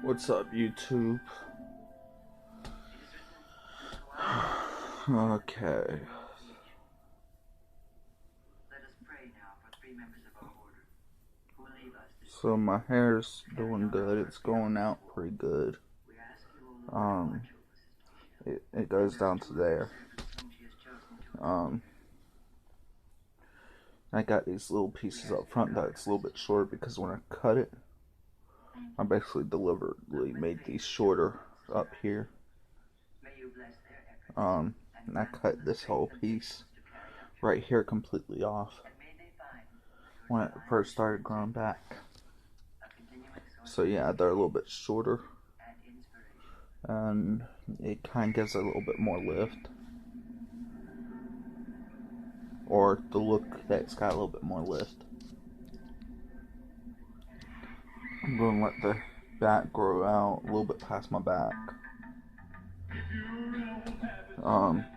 What's up, YouTube? Okay. So my hair's doing good. It's going out pretty good. Um, it goes down to there. I got these little pieces up front that's a little bit short because when I cut it, I basically deliberately made these shorter up here. And I cut this whole piece right here completely off when it first started growing back. So yeah, they're a little bit shorter, and it kind of gives it a little bit more lift, or the look that's got a little bit more lift. I'm going to let the back grow out a little bit past my back.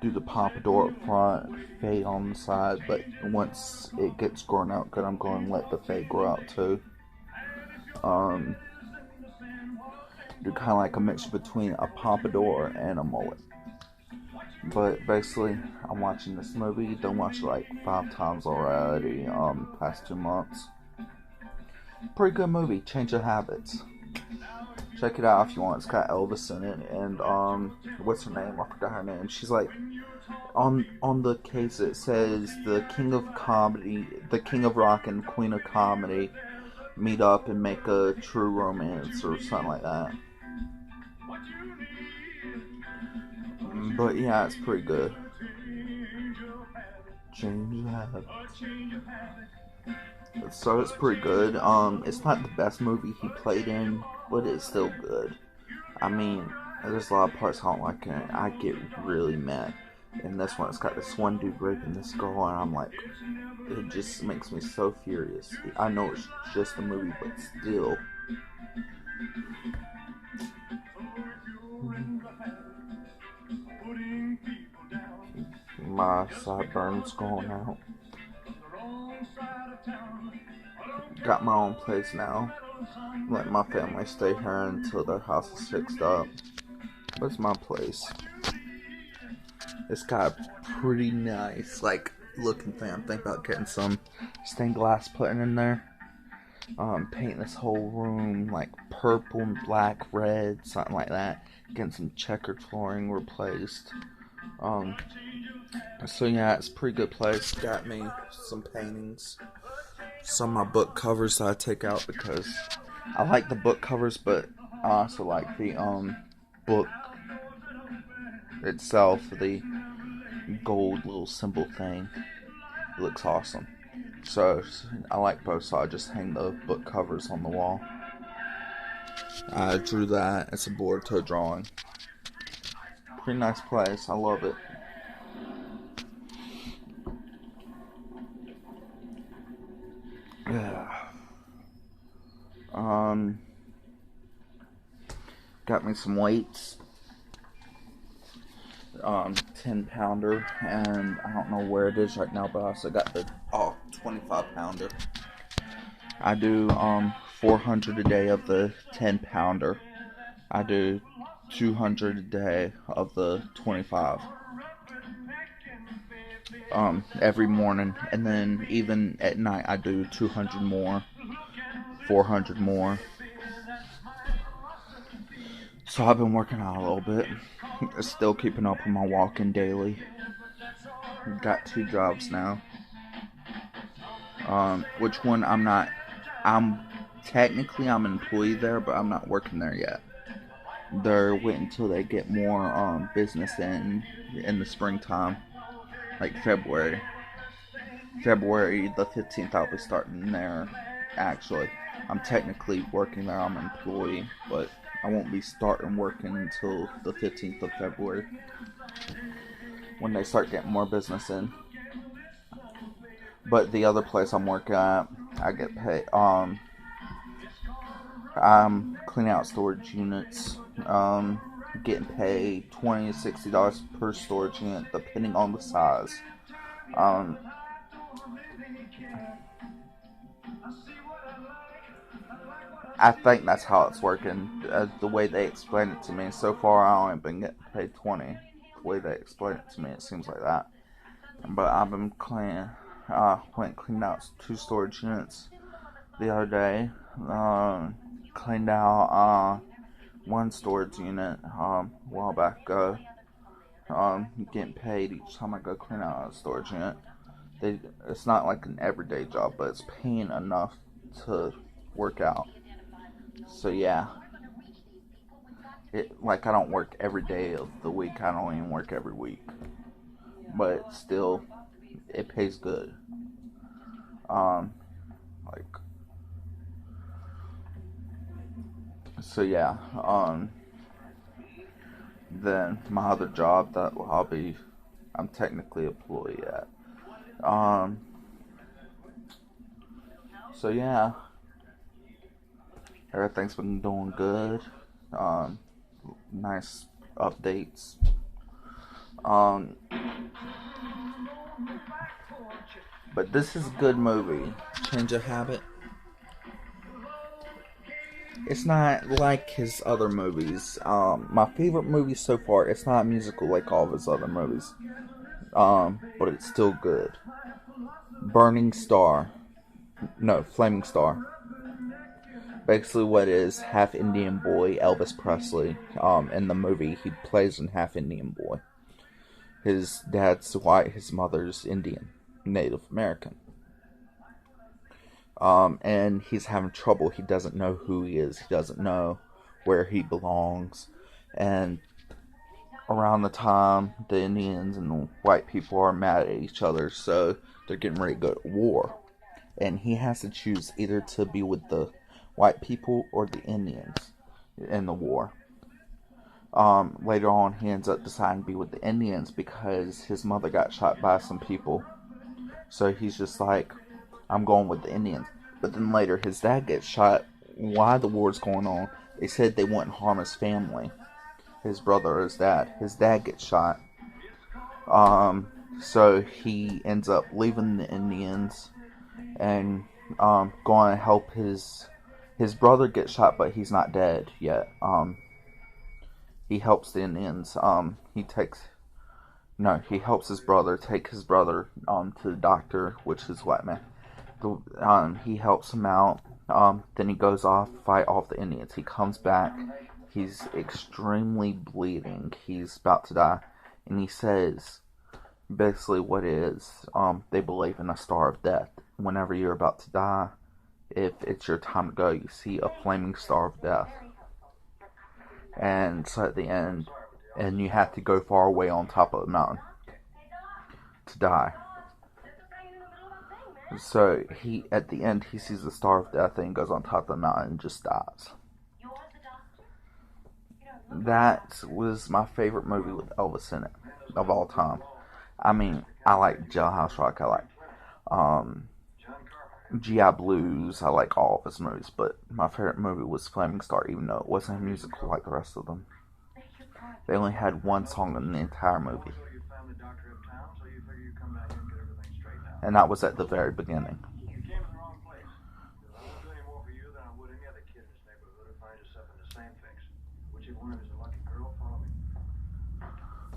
Do the pompadour up front, fade on the side, but once it gets grown out good, I'm going to let the fade grow out too. Do kind of like a mixture between a pompadour and a mullet. But basically, I'm watching this movie. Done watched it like 5 times already. Past 2 months. Pretty good movie. Change of Habits. Check it out if you want. It's got Elvis in it, and what's her name? I forgot her name. She's like on the case. It says the king of comedy, the king of rock, and queen of comedy meet up and make a true romance or something like that. But yeah, it's pretty good. Change of Habits. So it's pretty good. It's not the best movie he played in, but it's still good. I mean, there's a lot of parts I don't like in it. I get really mad. In this one, it's got this one dude raping this girl, and I'm like, it just makes me so furious. I know it's just a movie, but still. My sideburns going out. Got my own place now. Let my family stay here until their house is fixed up. But it's my place. It's got a pretty nice, like, looking thing. I'm thinking about getting some stained glass putting in there. Painting this whole room like purple and black, red, something like that. Getting some checkered flooring replaced. So yeah, it's a pretty good place. Got me some paintings. Some of my book covers that I take out because I like the book covers, but I also like the book itself, the gold little symbol thing. It looks awesome. So I like both, so I just hang the book covers on the wall. I drew that. It's a Boruto drawing. Pretty nice place. I love it. Yeah. Got me some weights. 10-pounder, and I don't know where it is right now, but I also got the 25-pounder. I do 400 a day of the 10-pounder. I do 200 a day of the 25. Every morning, and then even at night I do 200 more, 400 more. So I've been working out a little bit. Still keeping up with my walking daily. Got 2 jobs now. Which one I'm not. I'm an employee there, but I'm not working there yet. They're waiting until they get more business in the springtime, like February. February the 15th, I'll be starting there. Actually, I'm technically working there. I'm an employee, but I won't be starting working until the 15th of February when they start getting more business in. But the other place I'm working at, I get paid. I'm cleaning out storage units. Getting paid $20 to $60 per storage unit, depending on the size. I think that's how it's working. The way they explain it to me. So far, I only been getting paid 20. The way they explain it to me, it seems like that. But I've been cleaning. Went and cleaned out 2 storage units the other day. Cleaned out 1 storage unit a while back ago. Getting paid each time I go clean out a storage unit. It's not like an everyday job, but it's paying enough to work out. So yeah, I don't work every day of the week. I don't even work every week, but still, it pays good. Like so yeah. Then my other job that I'm technically employee at. So yeah, everything's been doing good. Nice updates. But this is a good movie. Change of Habit. It's not like his other movies. My favorite movie so far. It's not a musical like all of his other movies. But it's still good. Burning Star. No, Flaming Star. Basically what it is, half Indian boy, Elvis Presley. In the movie, he plays in half Indian boy. His dad's white, his mother's Indian, Native American. And he's having trouble. He doesn't know who he is. He doesn't know where he belongs. And around the time, the Indians and the white people are mad at each other, so they're getting ready to go to war. And he has to choose either to be with the white people or the Indians in the war. Later on, he ends up deciding to be with the Indians because his mother got shot by some people. So he's just like, I'm going with the Indians. But then later, his dad gets shot while the war's going on. They said they wouldn't harm his family. His brother or his dad. His dad gets shot. So he ends up leaving the Indians and going to help his brother get shot, but he's not dead yet. He helps the Indians. He helps his brother take his brother to the doctor, which is white man. He helps him out. Then he goes off, fight off the Indians. He comes back. He's extremely bleeding. He's about to die. And he says, basically what it is, they believe in a star of death. Whenever you're about to die, if it's your time to go, you see a flaming star of death. And so at the end, and you have to go far away on top of the mountain to die. So at the end, he sees the star of death and goes on top of the mountain and just dies. That was my favorite movie with Elvis in it of all time. I mean, I like Jailhouse Rock. I like G.I. Blues. I like all of his movies, but my favorite movie was Flaming Star, even though it wasn't a musical like the rest of them. They only had one song in the entire movie. And that was at the very beginning.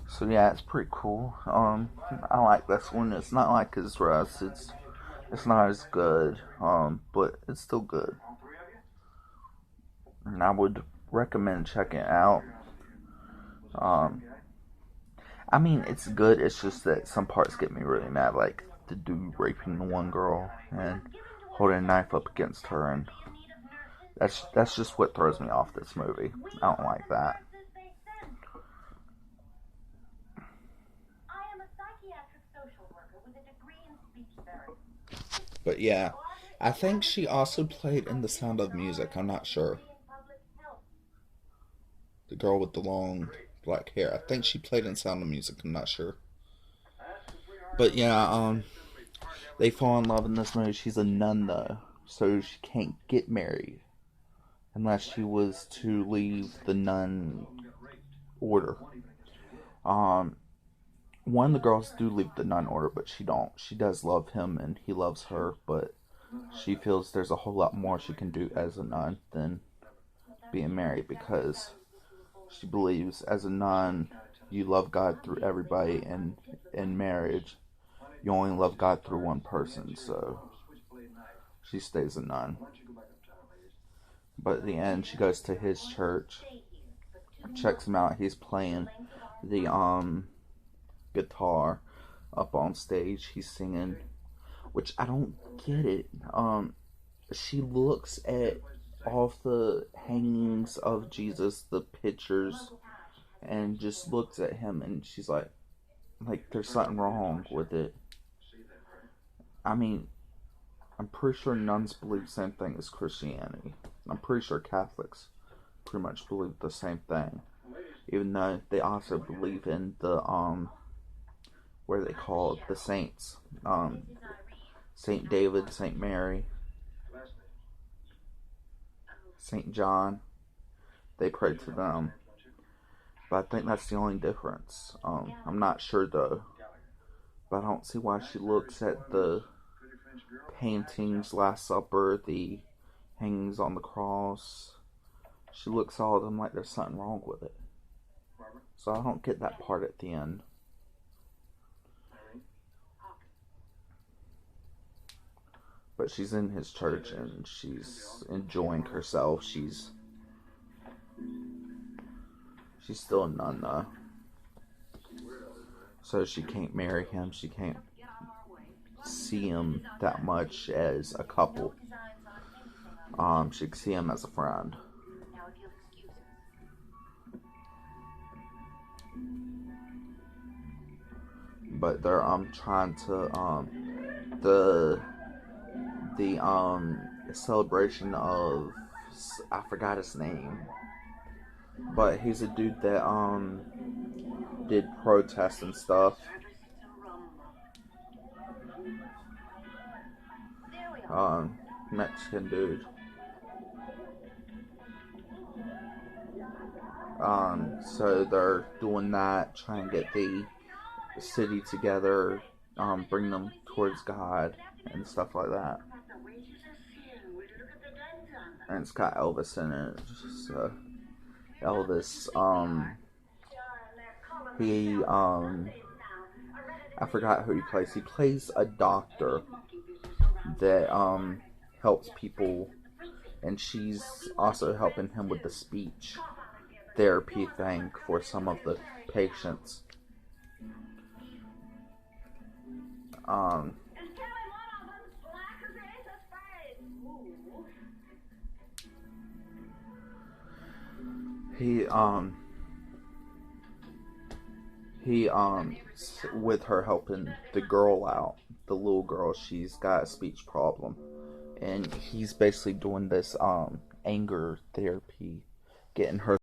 So yeah, it's pretty cool. I like this one. It's not like his rest. It's not as good, but it's still good. And I would recommend checking it out. I mean, it's good. It's just that some parts get me really mad, like the dude raping the one girl and holding a knife up against her, and that's just what throws me off this movie. I don't like that. But yeah, I think she also played in The Sound of Music. I'm not sure. The girl with the long black hair. I think she played in Sound of Music. I'm not sure. But yeah, they fall in love in this movie. She's a nun though, so she can't get married unless she was to leave the nun order. One of the girls do leave the nun order, but she don't. She does love him and he loves her, but she feels there's a whole lot more she can do as a nun than being married, because she believes as a nun you love God through everybody, and in marriage you only love God through one person, so she stays a nun. But at the end, she goes to his church, checks him out. He's playing the guitar up on stage. He's singing, which I don't get it. She looks at all the hangings of Jesus, the pictures, and just looks at him, and she's like there's something wrong with it. I mean, I'm pretty sure nuns believe the same thing as Christianity. I'm pretty sure Catholics pretty much believe the same thing, even though they also believe in the what are they called, the saints, Saint David, Saint Mary, Saint John. They pray to them, but I think that's the only difference. I'm not sure though, but I don't see why she looks at the paintings, Last Supper, the hangings on the cross. She looks at all of them like there's something wrong with it. So I don't get that part at the end. But she's in his church and she's enjoying herself. She's still a nun though. So she can't marry him. She can't see him that much as a couple. She can see him as a friend. But they're trying to the celebration of, I forgot his name, but he's a dude that did protests and stuff. Mexican dude. So they're doing that, trying to get the city together, bring them towards God and stuff like that. And it's got Elvis in it. So Elvis, I forgot who he plays. He plays a doctor that helps people, and she's also helping him with the speech therapy thing for some of the patients. He with her helping the girl out, the little girl, she's got a speech problem, and he's basically doing this anger therapy, getting her